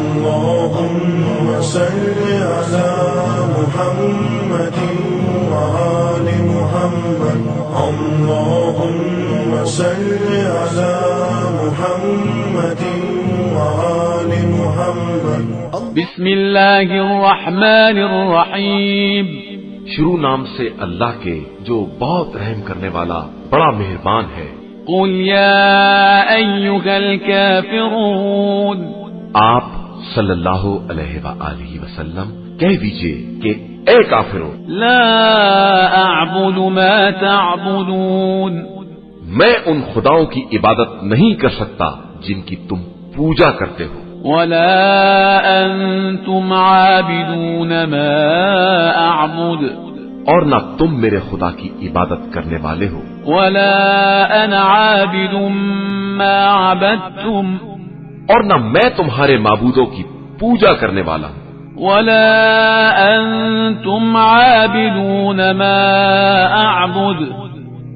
اللهم صل على محمد وآل محمد اللهم صل على محمد وآل محمد بسم اللہ الرحمن الرحیم شروع نام سے اللہ کے جو بہت رحم کرنے والا بڑا مہربان ہے۔ قل یا ایھا الکافرون، آپ صلی اللہ علیہ وآلہ وسلم کہہ دیجئے کہ اے کافرو، لا اعبد ما تعبدون، میں ان خداؤں کی عبادت نہیں کر سکتا جن کی تم پوجا کرتے ہو، ولا انتم عابدون ما اعبد، اور نہ تم میرے خدا کی عبادت کرنے والے ہو، ولا انا عابد ما عبدتم، اور نہ میں تمہارے معبودوں کی پوجا کرنے والا ہوں، ولا انتم عابدون ما اعبد،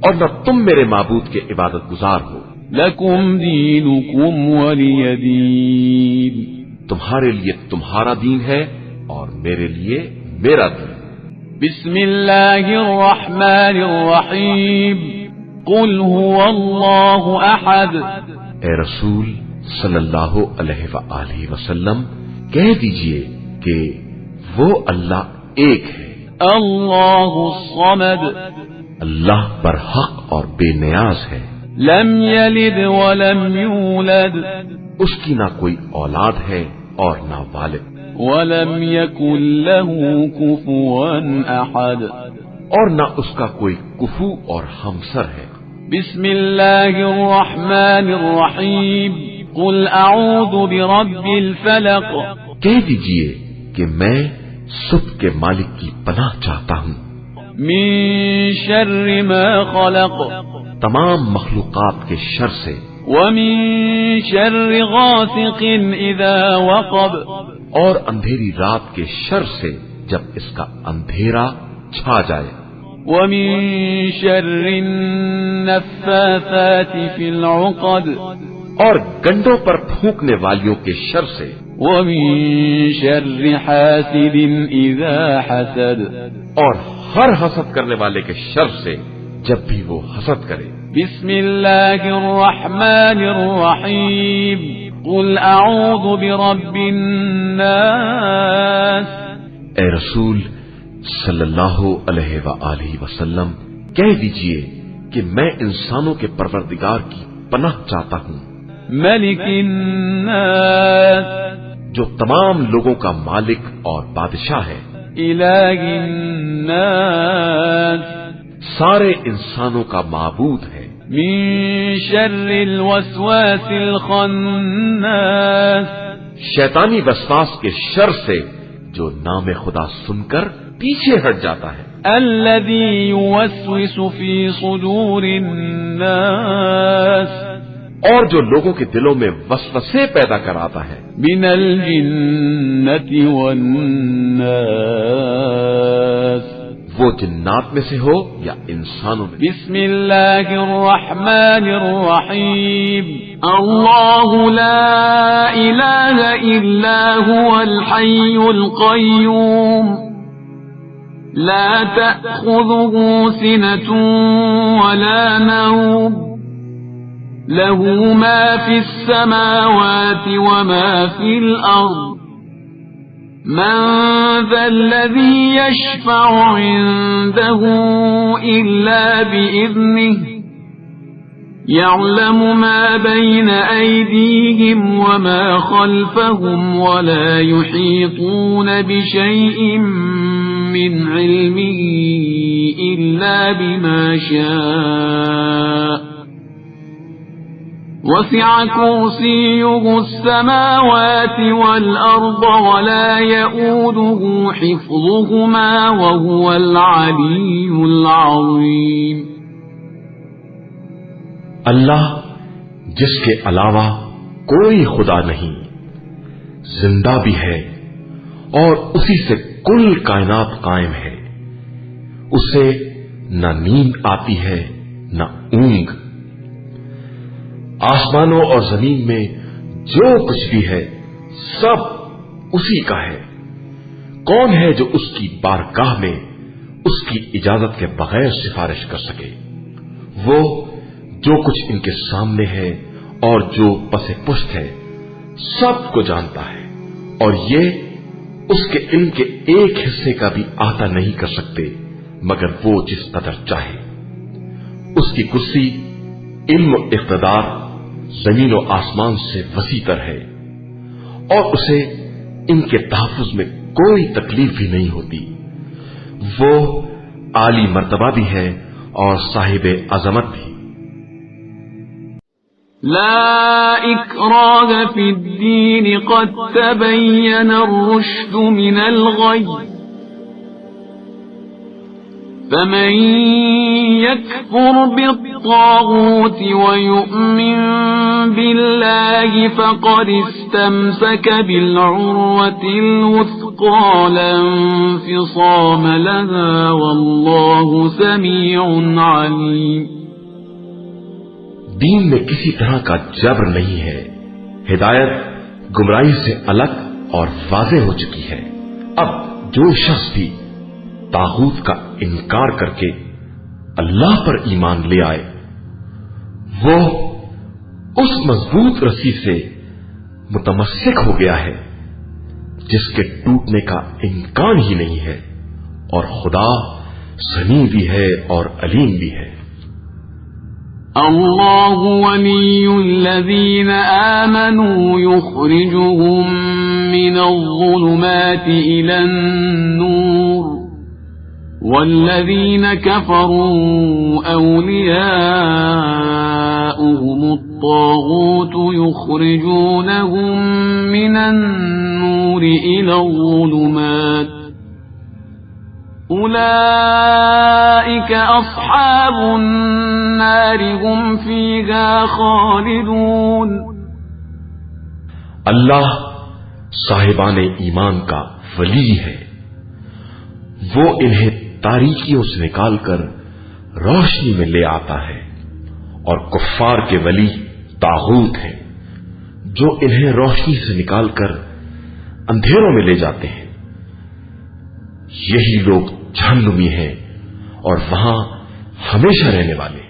اور نہ تم میرے معبود کے عبادت گزار ہو، لکم دینکم ولی دین، تمہارے لیے تمہارا دین ہے اور میرے لیے میرا دین۔ بسم اللہ الرحمن الرحیم، قل هو اللہ احد، اے رسول صلی اللہ علیہ وآلہ وسلم کہہ دیجئے کہ وہ اللہ ایک ہے، اللہ الصمد، اللہ برحق اور بے نیاز ہے، لم یلد ولم یولد، اس کی نہ کوئی اولاد ہے اور نہ والد، ولم یکن له کفوا احد، اور نہ اس کا کوئی کفو اور ہمسر ہے۔ بسم اللہ الرحمن الرحیم، قل اعوذ برب الفلق، کہہ دیجئے کہ میں صبح کے مالک کی پناہ چاہتا ہوں، من شر ما خلق، تمام مخلوقات کے شر سے، ومن شر غاسق اذا وقب، اور اندھیری رات کے شر سے جب اس کا اندھیرا چھا جائے، ومن شر النفاثات فی العقد، اور گنڈوں پر پھونکنے والیوں کے شر سے، ومن شر حاسد اذا حسد، اور ہر حسد کرنے والے کے شر سے جب بھی وہ حسد کرے۔ بسم اللہ الرحمن الرحیم، قل اعوذ برب الناس، اے رسول صلی اللہ علیہ وآلہ وسلم کہہ دیجئے کہ میں انسانوں کے پروردگار کی پناہ چاہتا ہوں، ملک الناس، جو تمام لوگوں کا مالک اور بادشاہ ہے، الہ الناس، سارے انسانوں کا معبود ہے، من شر الوسواس الخناس، شیطانی وسواس کے شر سے جو نام خدا سن کر پیچھے ہٹ جاتا ہے، الذي يوسوس في صدور الناس، اور جو لوگوں کے دلوں میں وسوسے پیدا کراتا ہے، من الجنة والناس، وہ جنات میں سے ہو یا انسانوں میں۔ بسم اللہ الرحمن الرحیم، اللہ لا الہ الا هو الحی القیوم، لا تأخذه سنة ولا نوم، له ما في السماوات وما في الأرض، من ذا الذي يشفع عنده إلا بإذنه، يعلم ما بين أيديهم وما خلفهم ولا يحيطون بشيء من علمه إلا بما شاء، وسع كرسيه السماوات والأرض ولا يؤوده حفظهما وهو العلي العظيم۔ اللہ جس کے علاوہ کوئی خدا نہیں، زندہ بھی ہے اور اسی سے کل کائنات قائم ہے، اسے نہ نیند آتی ہے نہ اونگ، آسمانوں اور زمین میں جو کچھ بھی ہے سب اسی کا ہے۔ کون ہے جو اس کی بارگاہ میں اس کی اجازت کے بغیر سفارش کر سکے؟ وہ جو کچھ ان کے سامنے ہے اور جو پس پشت ہے سب کو جانتا ہے، اور یہ اس کے علم کے ایک حصے کا بھی احاطہ نہیں کر سکتے مگر وہ جس قدر چاہے۔ اس کی کرسی علم و اقتدار زمین و آسمان سے وسیع تر ہے، اور اسے ان کے تحفظ میں کوئی تکلیف بھی نہیں ہوتی۔ وہ عالی مرتبہ بھی ہے اور صاحب عظمت بھی۔ لا إكراه في الدين قد تبين الرشد من الغي فمن يكفر بالطاغوت ويؤمن بالله فقد استمسك بالعروة الوثقى لا انفصام لها والله سميع عليم۔ دین میں کسی طرح کا جبر نہیں ہے، ہدایت گمراہی سے الگ اور واضح ہو چکی ہے۔ اب جو شخص بھی طاغوت کا انکار کر کے اللہ پر ایمان لے آئے وہ اس مضبوط رسی سے متمسک ہو گیا ہے جس کے ٹوٹنے کا امکان ہی نہیں ہے، اور خدا سمیع بھی ہے اور علیم بھی ہے۔ اللہ ولی الذین آمنوا یخرجهم من الظلمات إلى النور والذین كفروا أولیاؤهم الطاغوت یخرجونهم من النور إلى الظلمات أولئك أصحاب النار هم فيها خالدون۔ اللہ صاحبان ایمان کا ولی ہے، وہ انہیں تاریکیوں سے نکال کر روشنی میں لے آتا ہے، اور کفار کے ولی طاغوت ہیں جو انہیں روشنی سے نکال کر اندھیروں میں لے جاتے ہیں۔ یہی لوگ جہنمی ہیں اور وہاں ہمیشہ رہنے والے۔